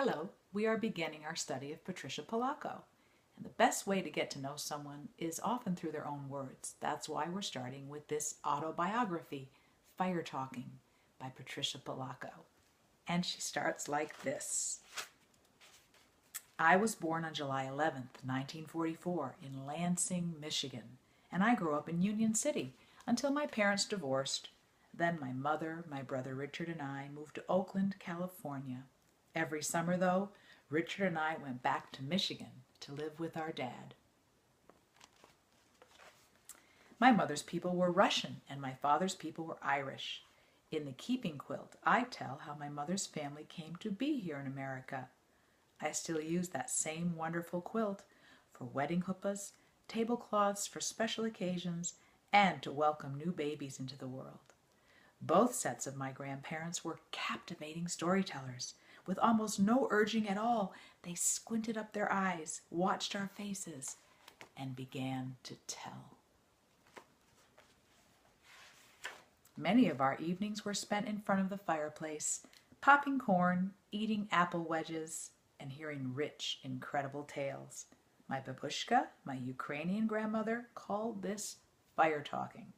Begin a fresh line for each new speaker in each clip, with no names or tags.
Hello, we are beginning our study of Patricia Polacco. And the best way to get to know someone is often through their own words. That's why we're starting with this autobiography, Firetalking, by Patricia Polacco. And she starts like this. I was born on July 11th, 1944, in Lansing, Michigan, and I grew up in Union City until my parents divorced. Then my mother, my brother Richard, and I moved to Oakland, California. Every summer, though, Richard and I went back to Michigan to live with our dad. My mother's people were Russian and my father's people were Irish. In the keeping quilt, I tell how my mother's family came to be here in America. I still use that same wonderful quilt for wedding huppahs, tablecloths for special occasions, and to welcome new babies into the world. Both sets of my grandparents were captivating storytellers. With almost no urging at all, they squinted up their eyes, watched our faces, and began to tell. Many of our evenings were spent in front of the fireplace, popping corn, eating apple wedges, and hearing rich, incredible tales. My babushka, my Ukrainian grandmother, called this fire talking.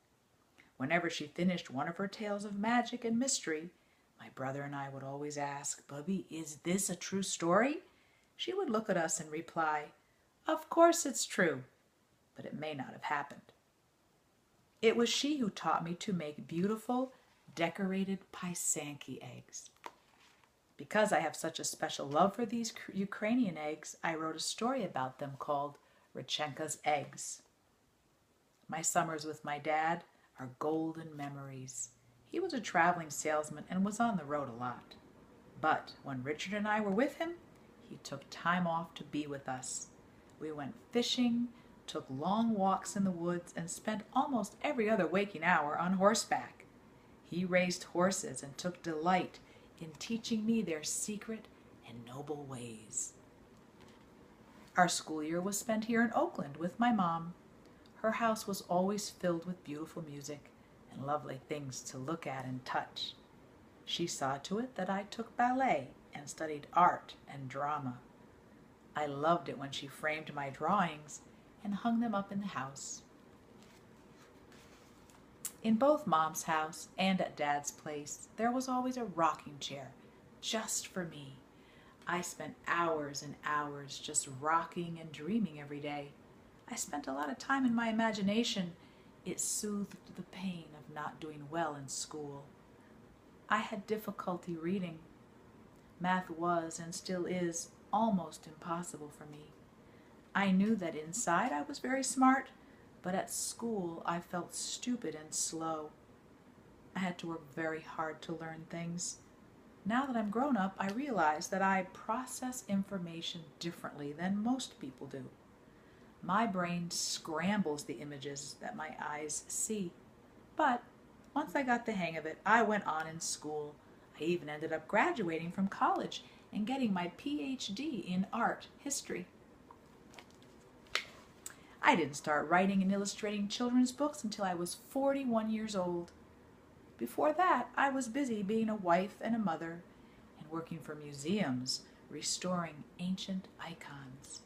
Whenever she finished one of her tales of magic and mystery, my brother and I would always ask, "Bubby, is this a true story?" She would look at us and reply, "Of course it's true, but it may not have happened." It was she who taught me to make beautiful, decorated pisanki eggs. Because I have such a special love for these Ukrainian eggs, I wrote a story about them called Rechenka's Eggs. My summers with my dad are golden memories. He was a traveling salesman and was on the road a lot. But when Richard and I were with him, he took time off to be with us. We went fishing, took long walks in the woods, and spent almost every other waking hour on horseback. He raced horses and took delight in teaching me their secret and noble ways. Our school year was spent here in Oakland with my mom. Her house was always filled with beautiful music and lovely things to look at and touch. She saw to it that I took ballet and studied art and drama. I loved it when she framed my drawings and hung them up in the house. In both Mom's house and at Dad's place, there was always a rocking chair just for me. I spent hours and hours just rocking and dreaming every day. I spent a lot of time in my imagination. It soothed the pain of not doing well in school. I had difficulty reading. Math was and still is almost impossible for me. I knew that inside I was very smart, but at school I felt stupid and slow. I had to work very hard to learn things. Now that I'm grown up, I realize that I process information differently than most people do. My brain scrambles the images that my eyes see. But once I got the hang of it, I went on in school. I even ended up graduating from college and getting my PhD in art history. I didn't start writing and illustrating children's books until I was 41 years old. Before that, I was busy being a wife and a mother and working for museums, restoring ancient icons.